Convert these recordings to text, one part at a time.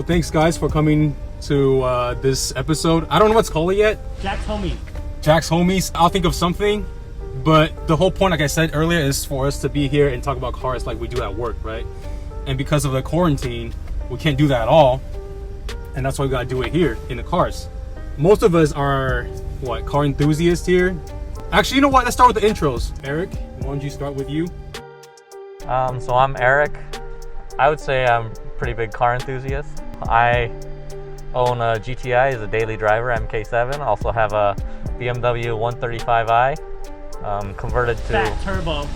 thanks guys for coming to this episode. I don't know what's called it yet. Jack's Homies. Jack's Homies. I'll think of something. But the whole point, like I said earlier, is for us to be here and talk about cars like we do at work, right? And because of the quarantine, we can't do that at all. And that's why we gotta do it here in the cars. Most of us are, what, car enthusiasts here? Actually, you know what? Let's start with the intros. Eric, why don't you start with you? So I'm Eric. I would say I'm a pretty big car enthusiast. I own a GTI as a daily driver, MK7. I also have a BMW 135i, converted to... Fat turbo.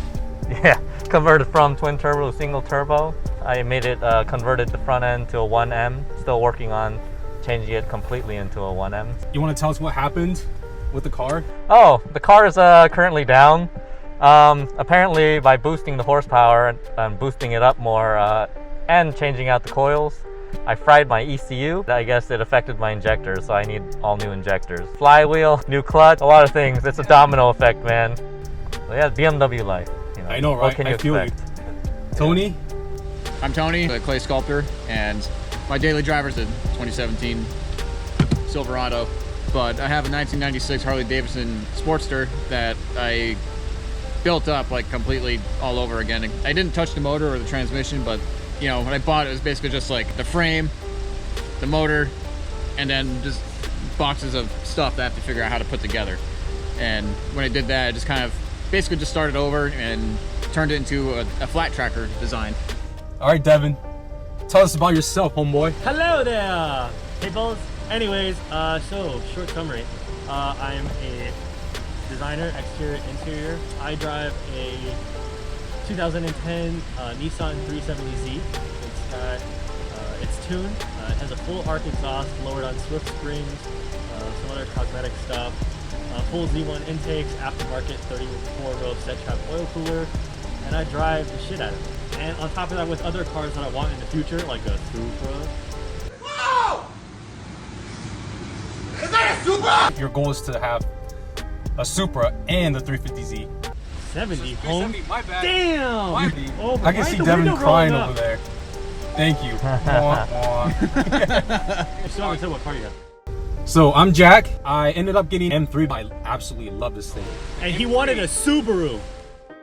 Yeah, converted from twin turbo to single turbo. I made it converted the front end to a 1M. Still working on changing it completely into a 1M. You want to tell us what happened with the car? Oh, the car is currently down. Apparently by boosting the horsepower and boosting it up more and changing out the coils, I fried my ECU. I guess it affected my injectors, so I need all new injectors. Flywheel, new clutch, a lot of things. It's a domino effect, man. So yeah, BMW life. You know, I know, right? What can you I feel expect? you. Tony? I'm Tony, the clay sculptor, and my daily driver's a 2017 Silverado. But I have a 1996 Harley Davidson Sportster that I built up like completely all over again. I didn't touch the motor or the transmission, but you know, when I bought it, it was basically just like the frame, the motor, and then just boxes of stuff that I have to figure out how to put together. And when I did that, I just kind of basically just started over and turned it into a flat tracker design. All right, Devin, tell us about yourself, homeboy. Hello there, peoples. Anyways, so short summary. I'm a designer, exterior, interior. I drive a 2010 Nissan 370Z. It's tuned. It has a full arc exhaust, lowered on Swift springs, some other cosmetic stuff. Full Z1 intakes, aftermarket 34-row set trap oil cooler, and I drive the shit out of it. And on top of that, with other cars that I want in the future, like a Supra. Whoa! Is that a Supra? Your goal is to have a Supra and the 350Z. 70 home. My bad. Damn! My Oh, I can why see the Devin window crying rolling over up? there. Thank you. Wah, wah. I still haven't said what car you got. So I'm Jack. I ended up getting M3. I absolutely love this thing. And he wanted a Subaru.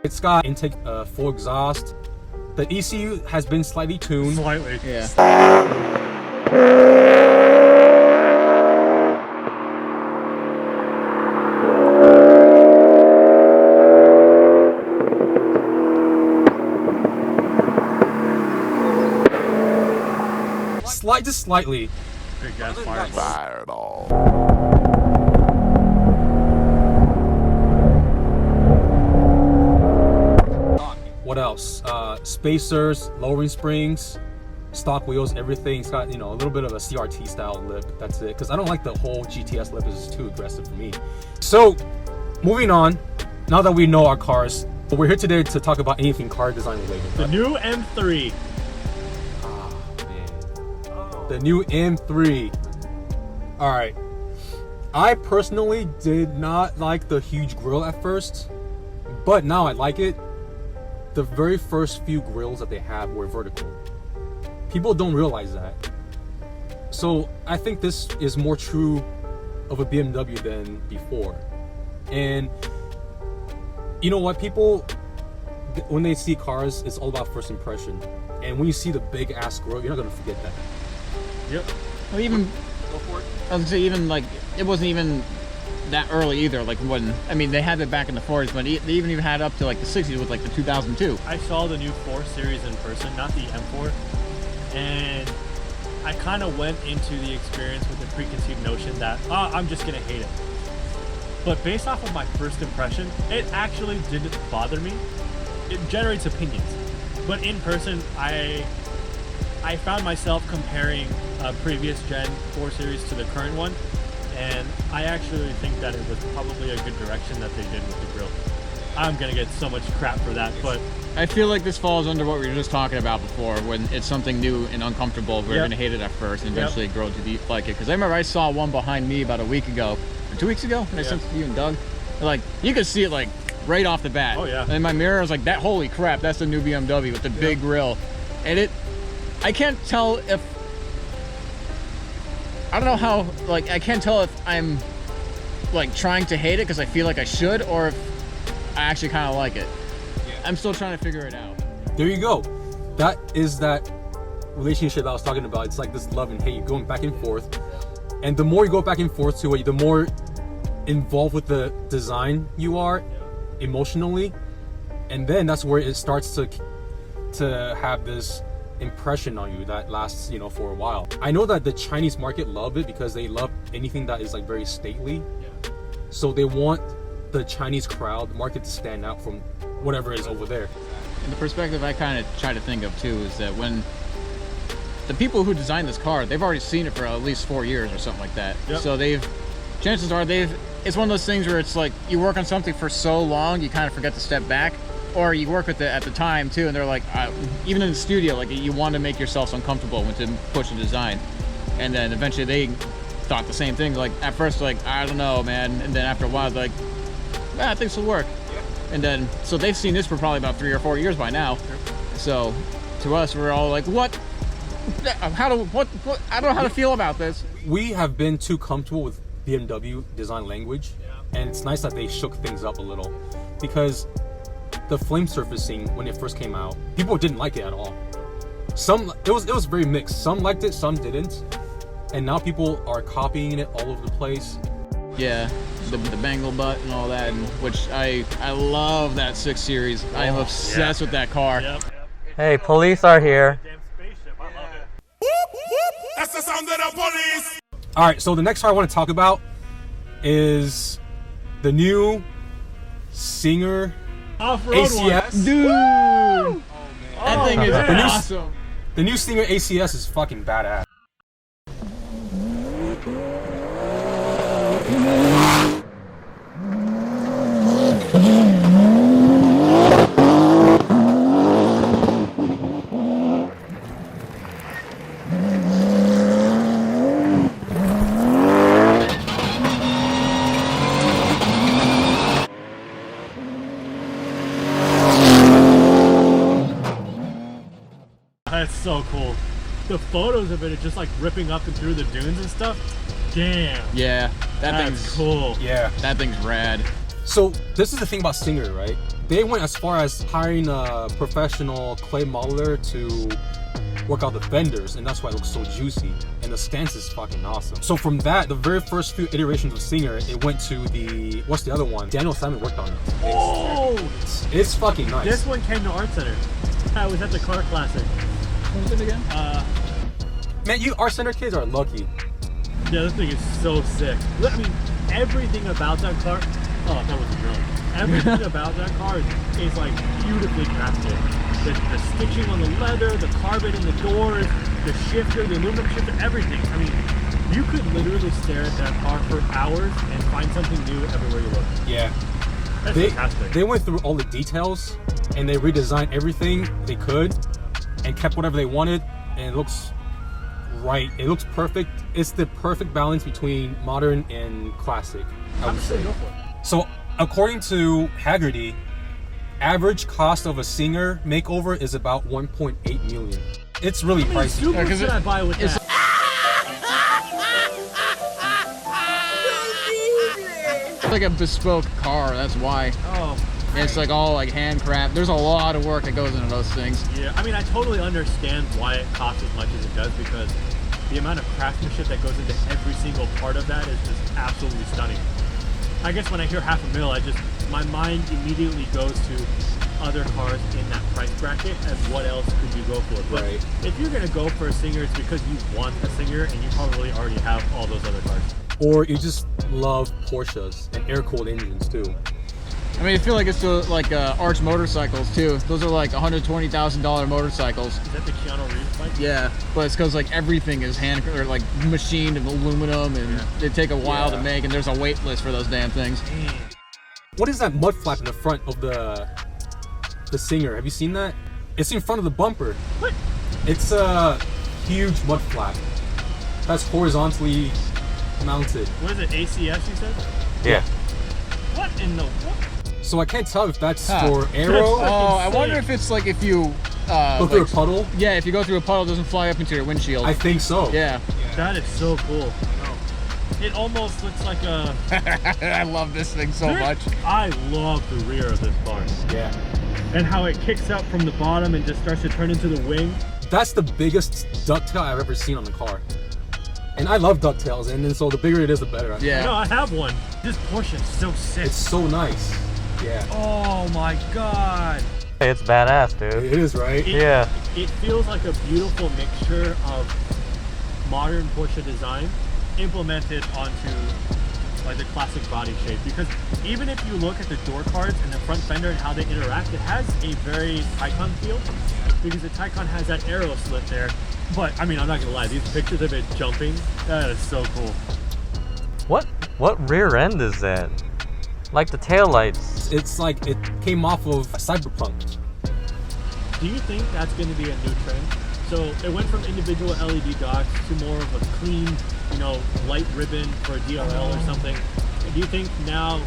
It's got intake full exhaust. The ECU has been slightly tuned. Slightly. Yeah. Just slightly. Big gas fireball. What else? Spacers, lowering springs, stock wheels, everything. It's got, you know, a little bit of a CRT style lip. That's it. Because I don't like the whole GTS lip. It's too aggressive for me. So, moving on. Now that we know our cars, we're here today to talk about anything car design related. The new M3. The new M3. All right. I personally did not like the huge grille at first, but now I like it. The very first few grills that they have were vertical. People don't realize that. So I think this is more true of a BMW than before. And you know what? People, when they see cars, it's all about first impression. And when you see the big ass grill, you're not gonna forget that. Yep. Well, even Go for it. I was gonna say, even like it wasn't even that early either. Like when they had it back in the 40s, but they even had it up to like the 60s with like the 2002. I saw the new 4 Series in person, not the M4, and I kind of went into the experience with the preconceived notion that I'm just gonna hate it. But based off of my first impression, it actually didn't bother me. It generates opinions, but in person, I found myself comparing a previous gen 4 Series to the current one, and I actually think that it was probably a good direction that they did with the grille. I'm gonna get so much crap for that, but I feel like this falls under what we were just talking about before, when it's something new and uncomfortable. We're gonna hate it at first and eventually grow to like it. Because I remember I saw one behind me about a week ago, or 2 weeks ago, when I sent it to you and Doug. Like, you could see it like right off the bat. Oh yeah. And in my mirror, I was like, "That holy crap! That's the new BMW with the big grille." And I can't tell if I don't know how, like, I can't tell if I'm like trying to hate it because I feel like I should, or if I actually kind of like it. I'm still trying to figure it out. There you go. That is that relationship I was talking about. It's like this love and hate. You're going back and forth. And the more you go back and forth to it, the more involved with the design you are emotionally. And then that's where it starts to have this impression on you that lasts, you know, for a while. I know that the Chinese market love it because they love anything that is like very stately. So they want the Chinese crowd market to stand out from whatever is over there. And the perspective I kind of try to think of too is that when the people who designed this car, they've already seen it for at least 4 years or something like that. Yep. So chances are it's one of those things where it's like you work on something for so long, you kind of forget to step back. Or you work with it at the time too, and they're like, even in the studio, like you want to make yourself uncomfortable when to push a design. And then eventually they thought the same thing. Like at first, like, I don't know, man. And then after a while, they're like, I think this will work. And then, so they've seen this for probably about 3 or 4 years by now. So to us, we're all like, what? I don't know how to feel about this. We have been too comfortable with BMW design language, and it's nice that they shook things up a little, because the flame surfacing when it first came out, people didn't like it at all. It was very mixed. Some liked it, some didn't, and now people are copying it all over the place. Yeah, the bangle butt and all that, and which I love that 6 Series. I am obsessed with that car. Yep. Hey, police are here. Damn spaceship, I love it. That's the sound of the police. All right, so the next car I want to talk about is the new Singer Off-road ACS. one. Dude, that thing is man. awesome. The new Singer ACS is fucking badass. That's so cool. The photos of it are just like ripping up and through the dunes and stuff. Damn. Yeah, That's thing's cool. Yeah. That thing's rad. So this is the thing about Singer, right? They went as far as hiring a professional clay modeler to work out the fenders, and that's why it looks so juicy. And the stance is fucking awesome. So from that, the very first few iterations of Singer, it went to what's the other one? Daniel Simon worked on it. Oh! It's fucking nice. This one came to Art Center. I was at the Car Classic. What was it again? Man, you Art Center kids are lucky. Yeah, this thing is so sick. I mean, everything about that car. Oh, that was a drone. Everything about that car is like beautifully crafted. The stitching on the leather, the carbon in the doors, the shifter, the aluminum shifter, everything. I mean, you could literally stare at that car for hours and find something new everywhere you look. Yeah. That's fantastic. They went through all the details and they redesigned everything they could and kept whatever they wanted, and it looks right. It looks perfect. It's the perfect balance between modern and classic, I would say. Go for it. So according to Haggerty, average cost of a Singer makeover is about 1.8 million. It's really How many pricey. Supras 'cause did I buy with it's- that? It's like a bespoke car, that's why. Oh, And it's like all like handcraft. There's a lot of work that goes into those things. yeah. I mean, I totally understand why it costs as much as it does, because the amount of craftsmanship that goes into every single part of that is just absolutely stunning. I guess when I hear $500,000, my mind immediately goes to other cars in that price bracket as what else could you go for. But Right. if you're gonna go for a Singer, it's because you want a Singer and you probably already have all those other cars. Or you just love Porsches and air-cooled engines too. I mean, I feel like it's like Arch motorcycles too. Those are like $120,000 motorcycles. Is that the Keanu Reeves bike? Yeah, but it's because like everything is or like machined in aluminum, and they take a while to Yeah. make, and there's a wait list for those damn things. What is that mud flap in the front of the Singer? Have you seen that? It's in front of the bumper. What? It's a huge mud flap that's horizontally mounted. What is it, ACS you said? Yeah. What in the what? So I can't tell if that's Huh. for aero. That's Oh, I insane. wonder if it's like if you Go through a puddle. yeah, if you go through a puddle, it doesn't fly up into your windshield. I think so. Yeah. That is so cool. It almost looks like a... I love this thing so much. I love the rear of this car. Yeah. And how it kicks up from the bottom and just starts to turn into the wing. That's the biggest ducktail I've ever seen on the car. And I love ducktails, and then so the bigger it is, the better. Yeah. No, I have one. This Porsche is so sick. It's so nice. Yeah. Oh my god. It's badass, dude. It is, right? Yeah. It feels like a beautiful mixture of modern Porsche design implemented onto like the classic body shape, because even if you look at the door cards and the front fender and how they interact, it has a very Taycan feel, because the Taycan has that arrow slit there. But I mean, I'm not gonna lie, these pictures of it jumping, that is so cool. What rear end is that? Like the taillights. It's like it came off of Cyberpunk. Do you think that's going to be a new trend? So it went from individual LED dots to more of a clean, you know, light ribbon for a DRL or something. Do you think now,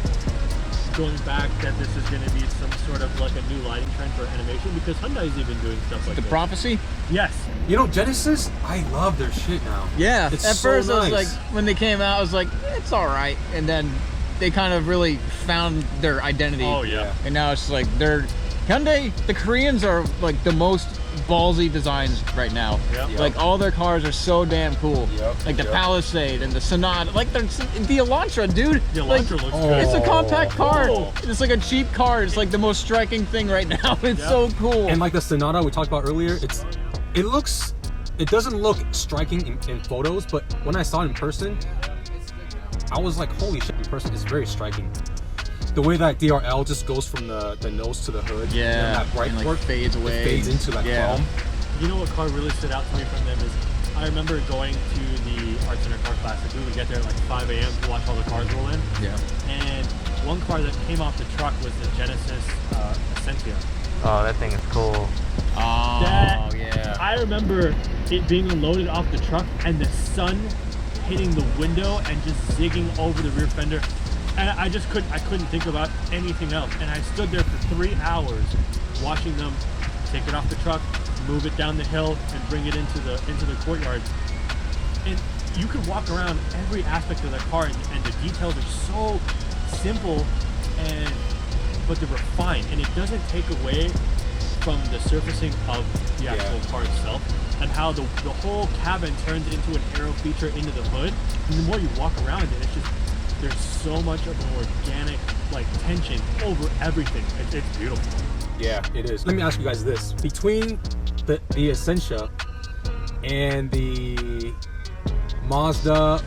going back, that this is going to be some sort of like a new lighting trend for animation? Because Hyundai's even doing stuff like The this. Prophecy? Yes. You know, Genesis, I love their shit now. Yeah. It's At so first I was like, nice. when they came out, I was like, it's all right. And then they kind of really found their identity. Oh yeah. And now it's like they're Hyundai. The Koreans are like the most ballsy designs right now. Yep. Like all their cars are so damn cool. Yep. Like the Yep. Palisade and the Sonata. Like the Elantra, dude. The Like, Elantra looks oh. good. it's a compact car. Oh. It's like a cheap car. It's like the most striking thing right now. It's Yep. so cool. And like the Sonata we talked about earlier, it doesn't look striking in photos, but when I saw it in person, I was like, holy shit, in person, it's very striking. The way that DRL just goes from the nose to the hood, Yeah, and that bright and, like, work, fades away. it fades into that Yeah. chrome. You know what car really stood out to me from them is, I remember going to the Art Center Car Classic. We would get there at like 5 a.m. to watch all the cars roll in. Yeah. And one car that came off the truck was the Genesis Essentia. Oh, that thing is cool. Oh, That- yeah. I remember it being unloaded off the truck and the sun hitting the window and just zigging over the rear fender. And I couldn't think about anything else. And I stood there for 3 hours watching them take it off the truck, move it down the hill, and bring it into the courtyard. And you could walk around every aspect of the car, and the details are so simple, but they're refined, and it doesn't take away from the surfacing of the actual car itself, and how the whole cabin turns into an aero feature into the hood. And the more you walk around it, it's just, there's so much of an organic like tension over everything. It's beautiful. Yeah, it is. Let me ask you guys this: between the Essentia and the Mazda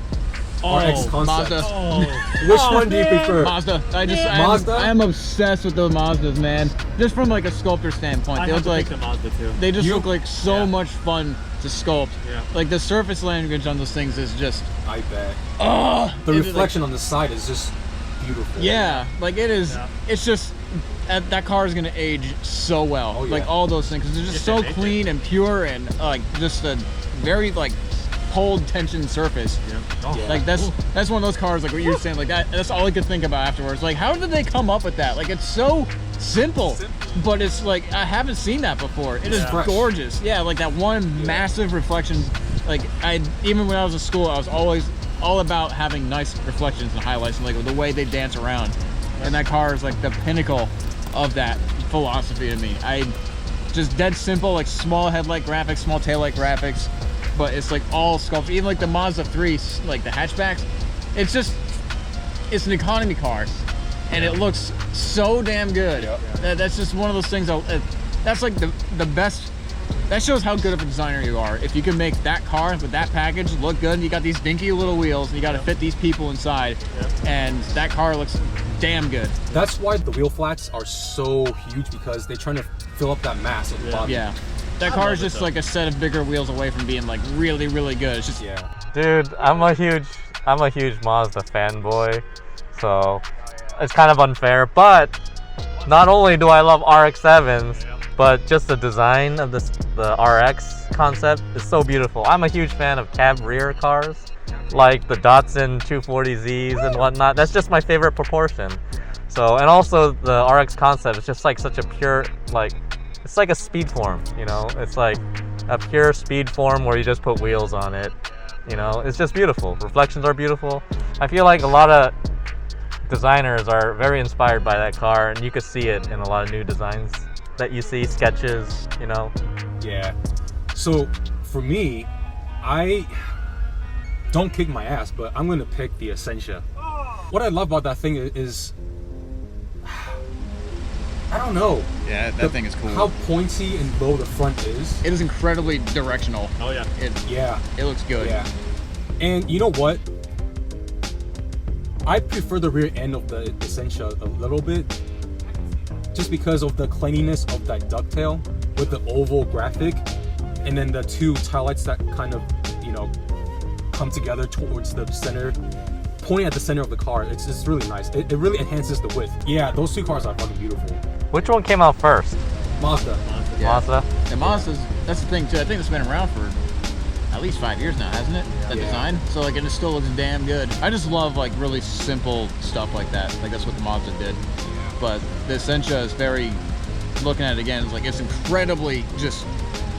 RX concept, Mazda. Oh, which one do you prefer? Mazda. Mazda? I am obsessed with the Mazdas, man. Just from like a sculptor standpoint, I they have look to like pick the Mazda too. they just You- look like so Yeah. much fun to sculpt. Yeah. Like the surface language on those things is just I bet. The it is, reflection on the side is just beautiful. yeah, like it is. Yeah. It's just that car is gonna age so well. Oh, yeah. Like all those things, 'cause they're just If so they make clean and pure and like just a very like cold tension surface. Yeah. Oh, Yeah. Like that's one of those cars, like what you were saying, like that's all I could think about afterwards. Like how did they come up with that? Like it's so simple, but it's like I haven't seen that before. It is Yeah. Fresh. gorgeous. Yeah, like that one massive reflection. Like even when I was in school, I was always all about having nice reflections and highlights and like the way they dance around. And that car is like the pinnacle of that philosophy to me. I just dead simple, like small headlight graphics, small taillight graphics, but it's like all sculpted. Even like the Mazda 3, like the hatchbacks, it's an economy car, and it looks so damn good. Yep. That's just one of those things. That's like the best. That shows how good of a designer you are. If you can make that car with that package look good, and you got these dinky little wheels, and you got to fit these people inside, and that car looks damn good. That's why the wheel flats are so huge, because they're trying to fill up that mass at the bottom. Yeah, that I car love is it, just though. like a set of bigger wheels away from being like really, really good. It's just Yeah. Dude, I'm a huge Mazda fanboy, so it's kind of unfair. But not only do I love RX-7s, but just the design of the RX concept is so beautiful. I'm a huge fan of cab rear cars, like the Datsun 240Zs and whatnot. That's just my favorite proportion. So, and also the RX concept is just like such a pure, like, it's like a speed form, you know? It's like a pure speed form where you just put wheels on it. You know, it's just beautiful. Reflections are beautiful. I feel like a lot of designers are very inspired by that car, and you could see it in a lot of new designs that you see, sketches, you know. Yeah. So for me, I don't kick my ass, but I'm gonna pick the Essentia. What I love about that thing is I don't know. Yeah, that thing is cool. How pointy and low the front is. It is incredibly directional. Oh yeah. It looks good. Yeah. And you know what? I prefer the rear end of the Essentia a little bit, just because of the cleanliness of that ducktail with the oval graphic, and then the two taillights that kind of, you know, come together towards the center, pointing at the center of the car. It's just really nice. It really enhances the width. Yeah, those two cars are fucking beautiful. Which one came out first? Mazda. Yeah. Mazda? And Mazda's, that's the thing too. I think it's been around for at least 5 years now, hasn't it? That Yeah. design. So like, it still looks damn good. I just love like really simple stuff like that. Like that's what the Mazda did. But the Essentia is very, looking at it again, it's like it's incredibly just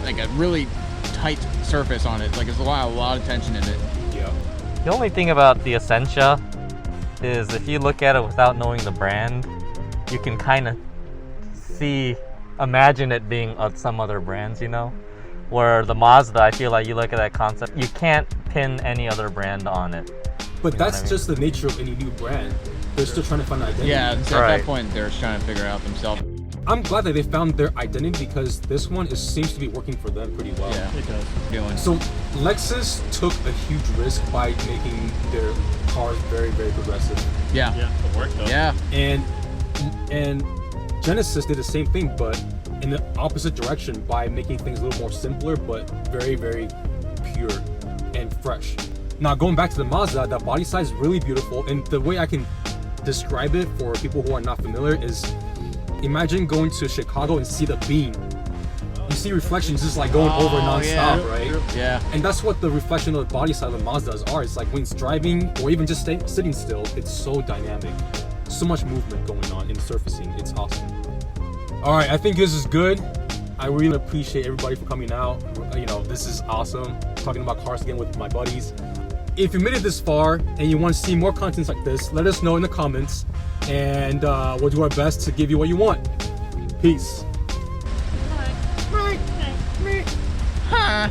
like a really tight surface on it. Like there's a lot of tension in it. Yeah. The only thing about the Essentia is if you look at it without knowing the brand, you can kind of imagine it being of some other brands, you know? Where the Mazda, I feel like you look at that concept, you can't pin any other brand on it. But You know that's what I mean? just the nature of any new brand. They're still trying to find an identity. Yeah, so at Right. that point they're trying to figure out themselves. I'm glad that they found their identity because this one seems to be working for them pretty well. Yeah, It does. doing. So Lexus took a huge risk by making their cars very, very progressive, Yeah. Yeah, it worked though. Yeah. and Genesis did the same thing, but in the opposite direction by making things a little more simpler, but very, very pure and fresh. Now going back to the Mazda, the body size is really beautiful, and the way I can describe it for people who are not familiar is, imagine going to Chicago and see the beam. You see reflections just like going over non-stop, yeah. right? Yeah. And that's what the reflection of the body side of the Mazdas are. It's like when it's driving or even just sitting still, it's so dynamic. So much movement going on in surfacing. It's awesome. All right, I think this is good. I really appreciate everybody for coming out. You know, this is awesome. Talking about cars again with my buddies. If you made it this far and you want to see more content like this, let us know in the comments, and we'll do our best to give you what you want. Peace. Huh.